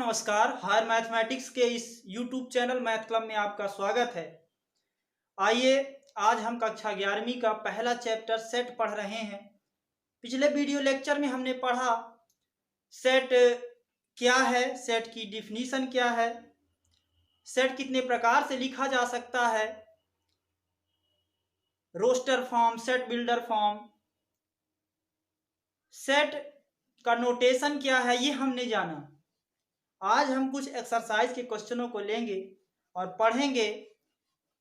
नमस्कार। Higher mathematics के इस YouTube चैनल मैथ क्लब में आपका स्वागत है। आइए आज हम कक्षा 11वीं का पहला चैप्टर सेट पढ़ रहे हैं। पिछले वीडियो लेक्चर में हमने पढ़ा सेट क्या है, सेट की डिफिनीशन क्या है, सेट कितने प्रकार से लिखा जा सकता है, roster form, set builder form, set का नोटेशन क्या है, ये हमने जाना। आज हम कुछ एक्सरसाइज के क्वेश्चनों को लेंगे और पढ़ेंगे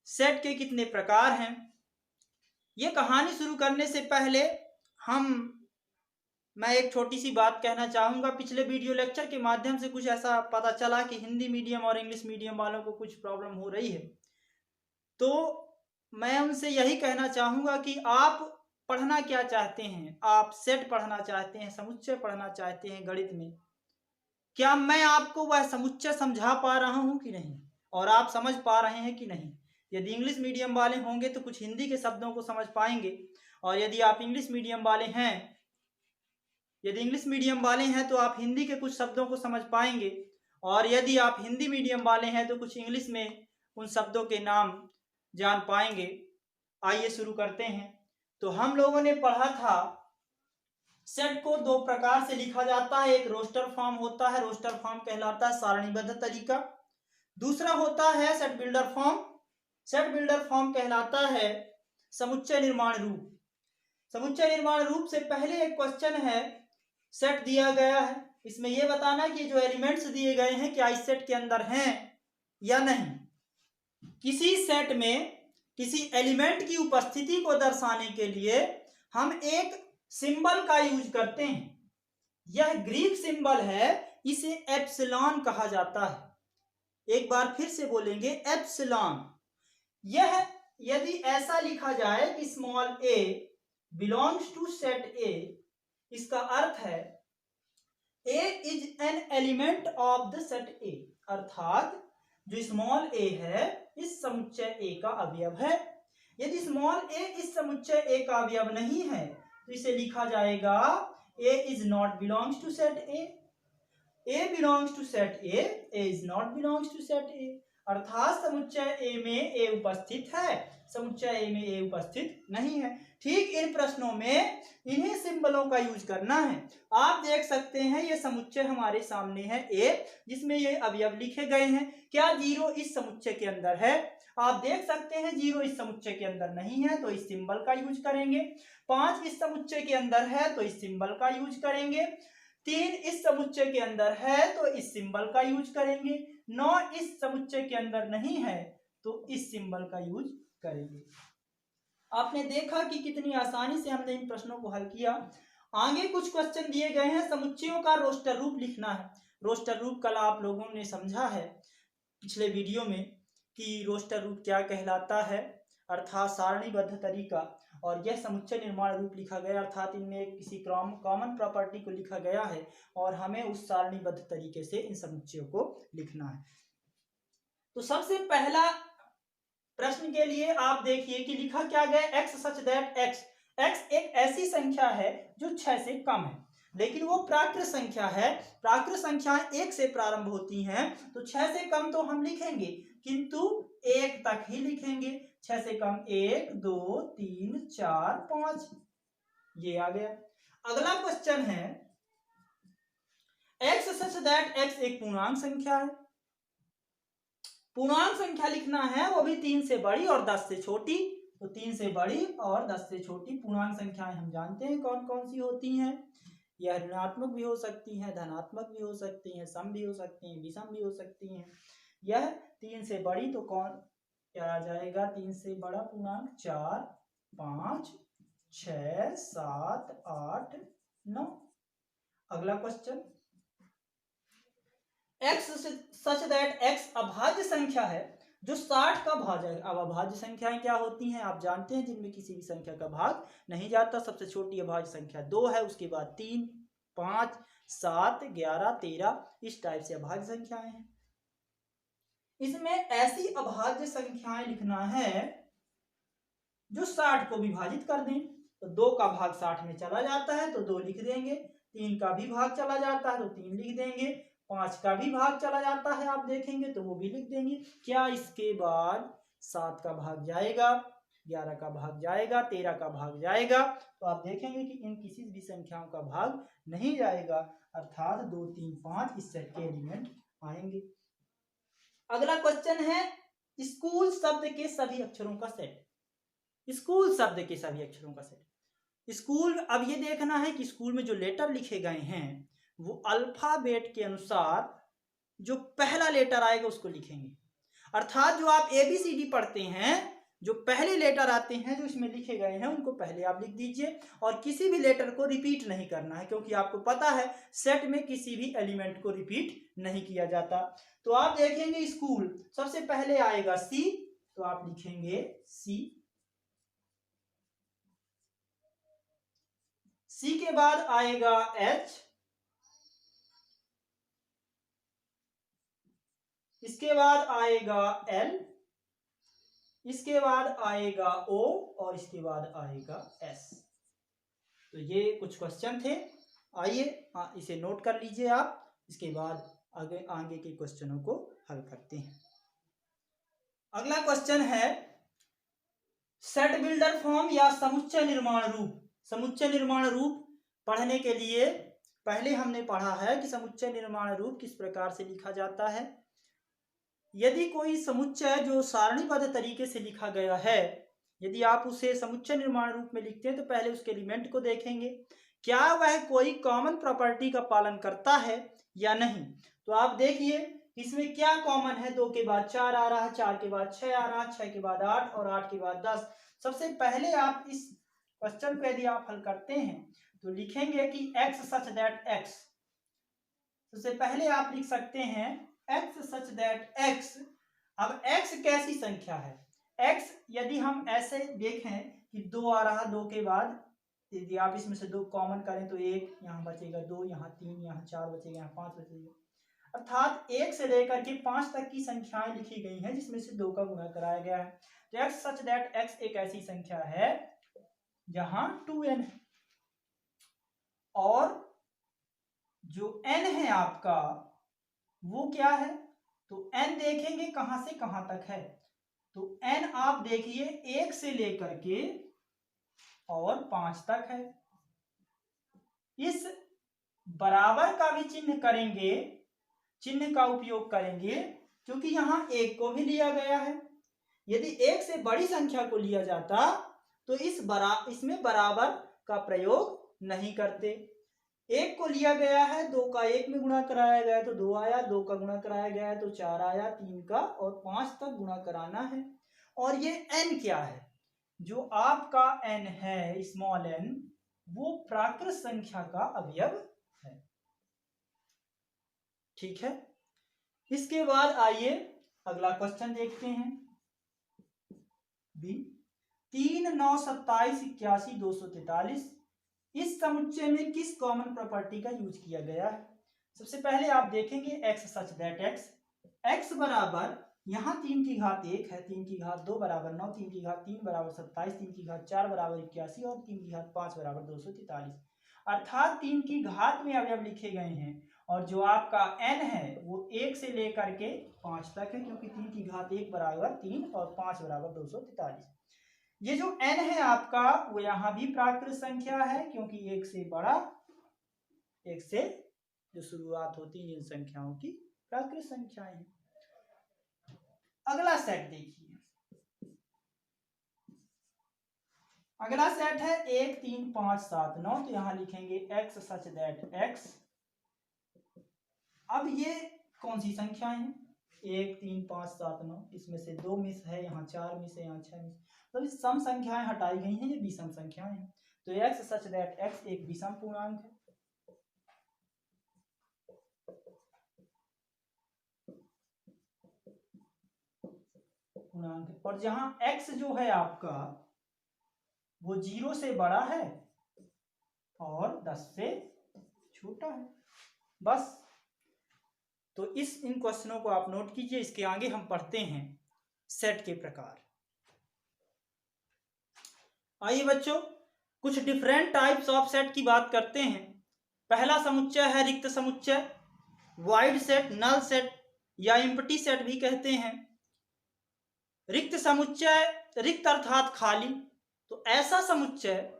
सेट के कितने प्रकार हैं। ये कहानी शुरू करने से पहले मैं एक छोटी सी बात कहना चाहूँगा। पिछले वीडियो लेक्चर के माध्यम से कुछ ऐसा पता चला कि हिंदी मीडियम और इंग्लिश मीडियम वालों को कुछ प्रॉब्लम हो रही है, तो मैं उनसे यही कहना चाहूँगा कि आप पढ़ना क्या चाहते हैं। आप सेट पढ़ना चाहते हैं, समुच्चय पढ़ना चाहते हैं गणित में। क्या मैं आपको वह समुच्चय समझा पा रहा हूं कि नहीं, और आप समझ पा रहे हैं कि नहीं। यदि इंग्लिश मीडियम वाले होंगे तो कुछ हिंदी के शब्दों को समझ पाएंगे, और यदि इंग्लिश मीडियम वाले हैं तो आप हिंदी के कुछ शब्दों को समझ पाएंगे, और यदि आप हिंदी मीडियम वाले हैं तो कुछ इंग्लिश में उन शब्दों के नाम जान पाएंगे। आइए शुरू करते हैं। तो हम लोगों ने पढ़ा था सेट को दो प्रकार से लिखा जाता है। एक रोस्टर फॉर्म होता है, रोस्टर फॉर्म कहलाता है सारणीबद्ध तरीका। दूसरा होता है set builder form. Set builder form कहलाता है समुच्चय निर्माण रूप। समुच्चय निर्माण रूप से पहले एक क्वेश्चन है, सेट दिया गया है, इसमें यह बताना कि जो एलिमेंट्स दिए गए हैं क्या इस सेट के अंदर हैं या नहीं। किसी सेट में किसी एलिमेंट की उपस्थिति को दर्शाने के लिए हम एक सिंबल का यूज करते हैं। यह ग्रीक सिंबल है, इसे एप्सिलॉन कहा जाता है। एक बार फिर से बोलेंगे, एप्सिलॉन। यह यदि ऐसा लिखा जाए कि small a belongs to set A, इसका अर्थ है A is an element of the set A, अर्थात जो स्मॉल a है इस समुच्चय A का अवयव है। यदि स्मॉल a इस समुच्चय A का अवयव नहीं है तो इसे लिखा जाएगा A is not belongs to set A, A belongs to set A is not belongs to set A, अर्थात समुच्चय A में A उपस्थित है, समुच्चय A में A उपस्थित नहीं है। ठीक इन प्रश्नों में इन्हीं सिंबलों का यूज करना है। आप देख सकते हैं ये समुच्चय हमारे सामने है A, जिसमें ये अवयव लिखे गए हैं। क्या 0 इस समुच्चय के अंदर है? आप देख सकते हैं 0 इस समुच्चय के अंदर नहीं है, तो इस सिंबल का यूज करेंगे। 5 इस समुच्चय के अंदर है तो इस सिंबल का यूज करेंगे। 3 इस समुच्चय के अंदर है तो इस सिंबल का यूज करेंगे। 9 इस समुच्चय के अंदर नहीं है तो इस सिंबल का यूज करेंगे। आपने देखा कि कितनी आसानी से हमने इन प्रश्नों को हल किया। आगे कुछ क्वेश्चन दिए गए हैं, समुच्चयों का रोस्टर रूप लिखना है। रोस्टर रूप कल आप लोगों ने समझा है पिछले वीडियो में कि रोस्टर रूप क्या कहलाता है, अर्थात सारणीबद्ध तरीका। और यह समुच्चय निर्माण रूप लिखा गया, अर्थात इनमें किसी कॉमन प्रॉपर्टी को लिखा गया है और हमें उस सारणीबद्ध तरीके से इन समुच्चयों को लिखना है। तो सबसे पहला प्रश्न के लिए आप देखिए कि लिखा क्या गया, x सच दैट x एक ऐसी संख्या है जो 6 से कम है, लेकिन वो प्राकृत संख्या है। प्राकृत संख्याएं 1 से प्रारंभ होती हैं, तो 6 से कम तो हम लिखेंगे किंतु 1 तक ही लिखेंगे। 6 से कम 1 2 3 4 5, ये आ गया। अगला क्वेश्चन है, x सच दैट x एक पूर्णांक संख्या है। पूर्णांक संख्या लिखना है, वो भी 3 से बड़ी और 10 से छोटी। तो 3 से बड़ी और 10 से छोटी पूर्णांक संख्याएं हम जानते हैं कौन कौन सी होती हैं। यह ऋणात्मक भी हो सकती हैं, धनात्मक भी हो सकती हैं, सम भी हो सकती हैं, विषम भी हो सकती हैं। यह 3 से बड़ी तो कौन क्या आ जाएगा, 3 से बड़ा पूर्णांक 4 5 6 7 8 9। अगला question, x such that x अभाज्य संख्या है जो 60 का भाजक है। अब अभाज्य संख्याएं क्या होती हैं आप जानते हैं, जिनमें किसी भी संख्या का भाग नहीं जाता। सबसे छोटी अभाज्य संख्या 2 है, उसके बाद 3 5 7 11 13, इस टाइप से अभाज्य संख्याएं हैं। इसमें ऐसी अभाज्य संख्याएं लिखना है जो 60 को विभाजित कर दें। तो 2 का भाग 60 में चला जाता है तो 2 लिख देंगे, 3 का भी भाग चला जाता है तो 3 लिख देंगे, 5 का भी भाग चला जाता है, आप देखेंगे तो वो भी लिख देंगे। क्या इसके बाद 7 का भाग जाएगा, 11 का भाग जाएगा, 13 का भाग जाएगा, तो आप देखेंगे कि इन किसी भी संख्याओं का भाग नहीं जाएगा, अर्थात 2, 3, 5 इस सेट के एलिमेंट आएंगे। अगला क्वेश्चन है स्कूल शब्द के सभी अक्षरों का सेट। स्कूल शब्द के सभी अक्षरों का सेट। स्कूल, अब ये देखना है कि स्कूल में जो लेटर लिखे गए हैं वो अल्फाबेट के अनुसार जो पहला लेटर आएगा उसको लिखेंगे, अर्थात जो आप ABCD पढ़ते हैं, जो पहले लेटर आते हैं जो इसमें लिखे गए हैं उनको पहले आप लिख दीजिए, और किसी भी लेटर को रिपीट नहीं करना है, क्योंकि आपको पता है सेट में किसी भी एलिमेंट को रिपीट नहीं किया जाता। तो आप देखेंगे स्कूल सबसे पहले आएगा C, तो आप लिखेंगे C। C के बाद आएगा H, इसके बाद आएगा L, इसके बाद आएगा O और इसके बाद आएगा S। तो ये कुछ क्वेश्चन थे, आइए इसे नोट कर लीजिए आप, इसके बाद आगे के क्वेश्चनों को हल करते हैं। अगला क्वेश्चन है सेट बिल्डर फॉर्म या समुच्चय निर्माण रूप। समुच्चय निर्माण रूप पढ़ने के लिए पहले हमने पढ़ा है कि समुच्चय निर्माण रूप किस प्रकार से लिखा जाता है। यदि कोई समुच्चय जो सारणीबद्ध तरीके से लिखा गया है, यदि आप उसे समुच्चय निर्माण रूप में लिखते हैं तो पहले उसके एलिमेंट को देखेंगे, क्या वह कोई कॉमन प्रॉपर्टी का पालन करता है या नहीं। तो आप देखिए इसमें क्या कॉमन है, 2 के बाद 4 आ रहा है, 4 के बाद 6 आ रहा है, 6 के बाद 8 और 8 के बाद 10। सबसे पहले आप इस क्वेश्चन को यदि आप हल करते हैं तो लिखेंगे कि x सच दैट x। सबसे पहले आप लिख सकते हैं x सच दैट x। अब x कैसी संख्या है, x यदि हम ऐसे देखें कि 2 आ रहा, 2 के बाद यदि आप इसमें से 2 कॉमन करें तो 1 यहाँ बचेगा, 2 यहाँ 3, यहाँ 4 बचेगा, यहाँ 5 बचेगा, अर्थात 1 से लेकर के 5 तक की संख्याएं लिखी गई हैं जिसमें से 2 का गुणा कराया गया है। तो x सच दैट x एक ऐसी संख्या है जहां 2n है, और जो n है आपका वो क्या है, तो n देखेंगे कहां से कहां तक है, तो n आप देखिए 1 से लेकर के और 5 तक है। इस बराबर का भी चिन्ह करेंगे, चिन्ह का उपयोग करेंगे क्योंकि यहां 1 को भी लिया गया है। यदि 1 से बड़ी संख्या को लिया जाता तो इसमें बराबर का प्रयोग नहीं करते। 1 को लिया गया है, 2 का 1 में गुणा कराया गया तो 2 आया, 2 का गुणा कराया गया है तो 4 आया, 3 का और 5 तक गुणा कराना है। और ये n क्या है, जो आपका n है स्मॉल n, वो प्राकृत संख्या का अवयव है। ठीक है, इसके बाद आइए अगला क्वेश्चन देखते हैं। बी 3, 9, 27, 81, 243 इस समुच्चय में किस कॉमन प्रॉपर्टी का यूज किया गया है। सबसे पहले आप देखेंगे x such that x, x बराबर यहाँ 3 की घात 1 है, 3 की घात 2 बराबर 9, 3 की घात 3 बराबर 27, 3 की घात 4 बराबर 81 और 3 की घात 5 बराबर 243, अर्थात 3 की घात में अवयव लिखे गए हैं, और जो आपका n है वो 1 से लेकर के 5 तक है, क्योंकि 3 की घात 1 बराबर 3 और 5 बराबर 243। ये जो n है आपका वो यहाँ भी प्राकृत संख्या है, क्योंकि 1 से बड़ा, 1 से जो शुरुआत होती है इन संख्याओं की प्राकृत संख्याएं हैं। अगला सेट देखिए, अगला सेट है 1, 3, 5, 7, 9, तो यहां लिखेंगे x सच दैट x। अब ये कौन सी संख्याएं हैं, 1, 3, 5, 7, 9, इसमें से 2 मिस है, यहाँ 4 मिस है, यहाँ 6 मिस, तो इस सम संख्याएं हटाई गई हैं, ये विषम संख्याएं हैं। तो x सच दैट x एक विषम पूर्णांक है। और जहां x जो है आपका वो 0 से बड़ा है और 10 से छोटा है, बस। तो इन क्वेश्चनों को आप नोट कीजिए। इसके आगे हम पढ़ते हैं सेट के प्रकार। आइए बच्चों कुछ डिफरेंट टाइप्स ऑफ सेट की बात करते हैं। पहला समुच्चय है रिक्त समुच्चय। वॉइड सेट, नल सेट या एम्प्टी सेट भी कहते हैं। रिक्त समुच्चय, रिक्त अर्थात खाली, तो ऐसा समुच्चय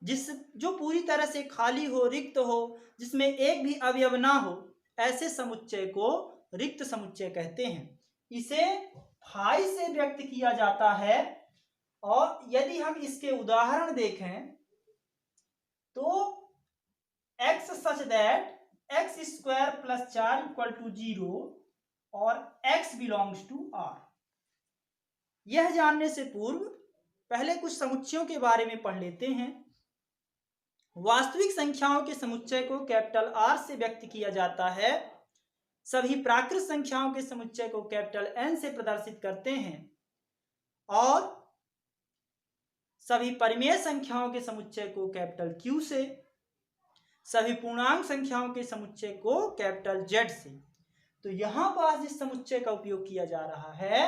जो पूरी तरह से खाली हो, रिक्त हो, जिसमें एक भी अवयव ना हो, ऐसे समुच्चय को रिक्त समुच्चय कहते हैं। इसे फाई से व्यक्त किया जाता है। और यदि हम इसके उदाहरण देखें तो x such that x square plus 4 equal to 0 और x बिलोंग्स टू r। यह जानने से पूर्व पहले कुछ समुच्चयों के बारे में पढ़ लेते हैं। वास्तविक संख्याओं के समुच्चय को कैपिटल R से व्यक्त किया जाता है। सभी प्राकृत संख्याओं के समुच्चय को कैपिटल N से प्रदर्शित करते हैं और सभी परिमेय संख्याओं के समुच्चय को कैपिटल Q से, सभी पूर्णांक संख्याओं के समुच्चय को कैपिटल Z से। तो यहां पास जिस समुच्चय का उपयोग किया जा रहा है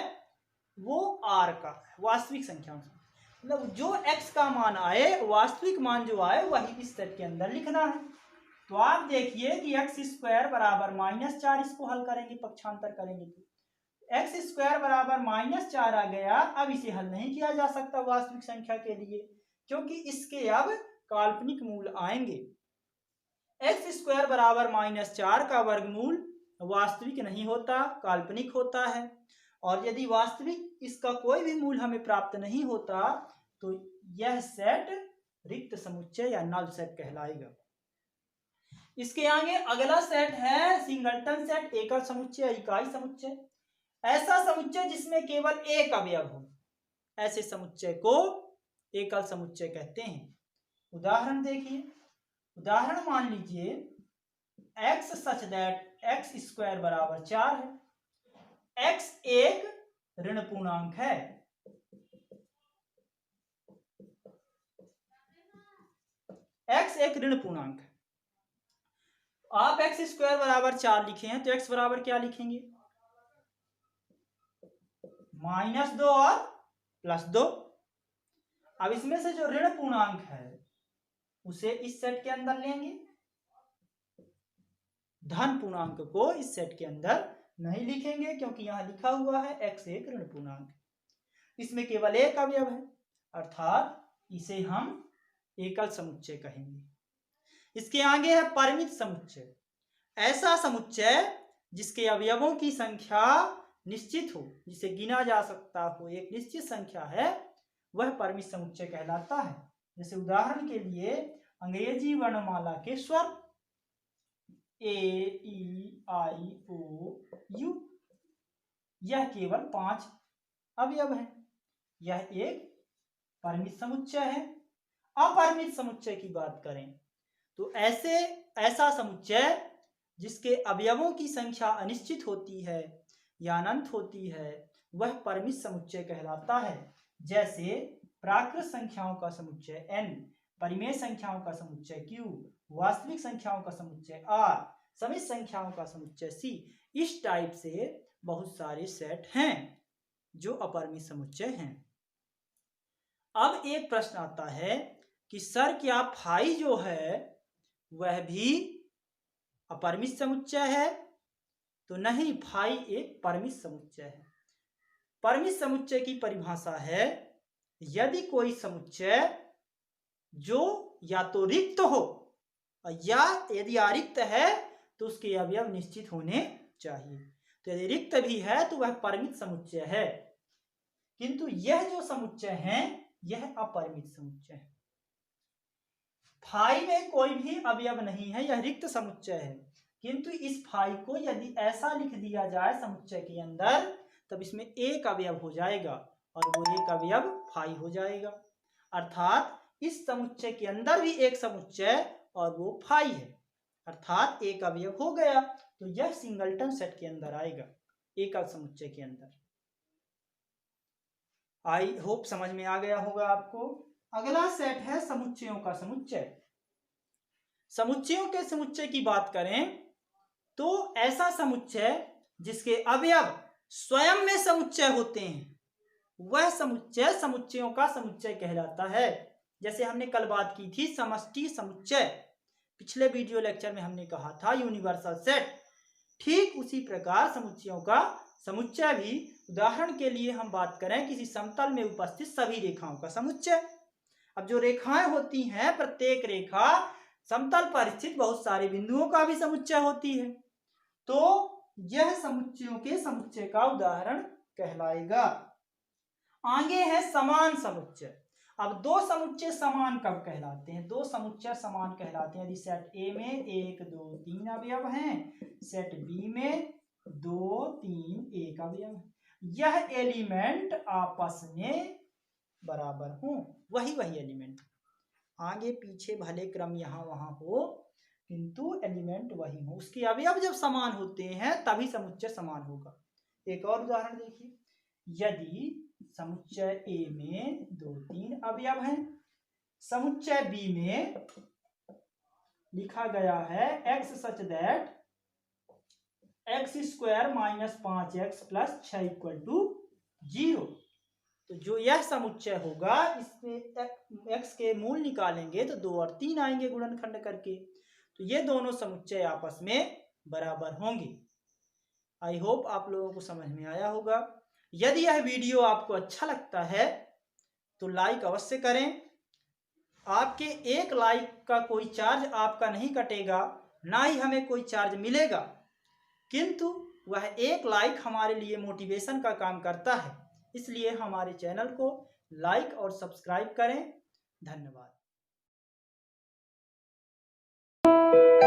वो R का वास्तविक संख्याओं से, मतलब जो x का मान आए, वास्तविक मान जो आए वही इस सेट के अंदर लिखना है। तो आप देखिए कि x स्क्वायर बराबर -4, इसको हल करेंगे, पक्षांतर करेंगे तो x स्क्वायर बराबर -4 आ गया। अब इसे हल नहीं किया जा सकता वास्तविक संख्या के लिए, क्योंकि इसके अब काल्पनिक मूल आएंगे। x स्क्वायर बराबर -4 का वर्गमूल वास्तविक नहीं होता, काल्पनिक होता है। और यदि वास्तविक इसका कोई भी मूल हमें प्राप्त नहीं होता तो यह सेट रिक्त समुच्चय या नल सेट कहलाएगा। इसके आगे अगला सेट है सिंगलटन सेट, एकल समुच्चय, इकाई समुच्चय। ऐसा समुच्चय जिसमें केवल एक अवयव हो, ऐसे समुच्चय को एकल समुच्चय कहते हैं। उदाहरण देखिए, उदाहरण मान लीजिए x such that x square बराबर 4 है। x एक ऋण पूर्णांक है। x एक ऋण पूर्णांक है। आप x स्क्वायर बराबर 4 लिखे हैं तो x बराबर क्या लिखेंगे? -2 और +2। अब इसमें से जो ऋण पूर्णांक है उसे इस सेट के अंदर लेंगे, धन पूर्णांक को इस सेट के अंदर नहीं लिखेंगे, क्योंकि यहां लिखा हुआ है x एक ऋण पूर्णांक, इसमें केवल एक अवयव है, अर्थात इसे हम एकल समुच्चय कहेंगे। इसके आगे है परिमित समुच्चय। ऐसा समुच्चय जिसके अवयवों की संख्या निश्चित हो, जिसे गिना जा सकता हो, एक निश्चित संख्या है, वह परिमित समुच्चय कहलाता है। जैसे उदाहरण के लिए अंग्रेजी वर्णमाला के स्वर A, E, I, O, U, यह केवल 5 अवयव है। यह एक परिमित समुच्चय है। अपरिमित समुच्चय की बात करें तो ऐसा समुच्चय जिसके अवयवों की संख्या अनिश्चित होती है या अनंत होती है, वह परिमित समुच्चय कहलाता है। जैसे प्राकृत संख्याओं का समुच्चय n, परिमेय संख्याओं का समुच्चय q, वास्तविक संख्याओं का समुच्चय r, समित संख्याओं का समुच्चय c। इस टाइप से बहुत सारे सेट हैं जो अपरिमित समुच्चय हैं। अब एक प्रश्न आता है कि सर क्या फाई जो है वह भी अपरिमित समुच्चय है? तो नहीं, फाई एक परिमित समुच्चय है। परिमित समुच्चय की परिभाषा है यदि कोई समुच्चय जो या तो रिक्त हो या यदि अरिक्त है तो उसके अवयव निश्चित होने चाहिए। तो यदि रिक्त भी है तो वह परिमित समुच्चय है, किंतु यह जो समुच्चय है यह अपरिमित समुच्चय है। फाई में कोई भी अवयव नहीं है, यह रिक्त समुच्चय है, किंतु इस फाई को यदि ऐसा लिख दिया जाए समुच्चय के अंदर तब इसमें एक अवयव हो जाएगा और वो एक अवयव फाई हो जाएगा। अर्थात इस समुच्चय के अंदर भी एक समुच्चय और वो फाई है, अर्थात एक अवयव हो गया। तो यह सिंगलटन सेट के अंदर आएगा, एकल समुच्चय के अंदर। आई होप समझ में आ गया होगा आपको। अगला सेट है समुच्चयों का समुच्चय। समुच्चयों के समुच्चय की बात करें तो ऐसा समुच्चय जिसके अवयव स्वयं में समुच्चय होते हैं, वह समुच्चय समुच्चयों का समुच्चय कहलाता है। जैसे हमने कल बात की थी समष्टि समुच्चय, पिछले वीडियो लेक्चर में हमने कहा था यूनिवर्सल सेट। ठीक उसी प्रकार समुच्चयों का समुच्चय भी, उदाहरण के लिए हम बात करें किसी समतल में उपस्थित सभी रेखाओं का समुच्चय। अब जो रेखाएं होती हैं, प्रत्येक रेखा समतल पर स्थित बहुत सारे बिंदुओं का भी समुच्चय होती है, तो यह समुच्चयों के समुच्चय का उदाहरण कहलाएगा। आगे है समान समुच्चय। अब दो समुच्चय समान कब कहलाते हैं? दो समुच्चय समान कहलाते हैं यदि सेट ए में 1 2 3 अवयव हैं, सेट बी में 2 3 1 अवयव है, यह एलिमेंट आपस में बराबर हो। वही एलिमेंट, आगे पीछे भले क्रम यहाँ वहां हो, किंतु एलिमेंट वही हो, उसके अवयव जब समान होते हैं तभी समुच्चय समान होगा। एक और उदाहरण देखिए, यदि समुच्चय ए में 2 3 अवयव हैं, समुच्चय बी में लिखा गया है x such that x square minus 5x plus 6 equal to 0, तो जो यह समुच्चय होगा इसमें x के मूल निकालेंगे तो 2 और 3 आएंगे गुणनखंड करके, तो ये दोनों समुच्चय आपस में बराबर होंगे। आई होप आप लोगों को समझ में आया होगा। यदि यह वीडियो आपको अच्छा लगता है तो लाइक अवश्य करें। आपके एक लाइक का कोई चार्ज आपका नहीं कटेगा, ना ही हमें कोई चार्ज मिलेगा, किंतु वह एक लाइक हमारे लिए मोटिवेशन का काम करता है, इसलिए हमारे चैनल को लाइक और सब्सक्राइब करें। धन्यवाद।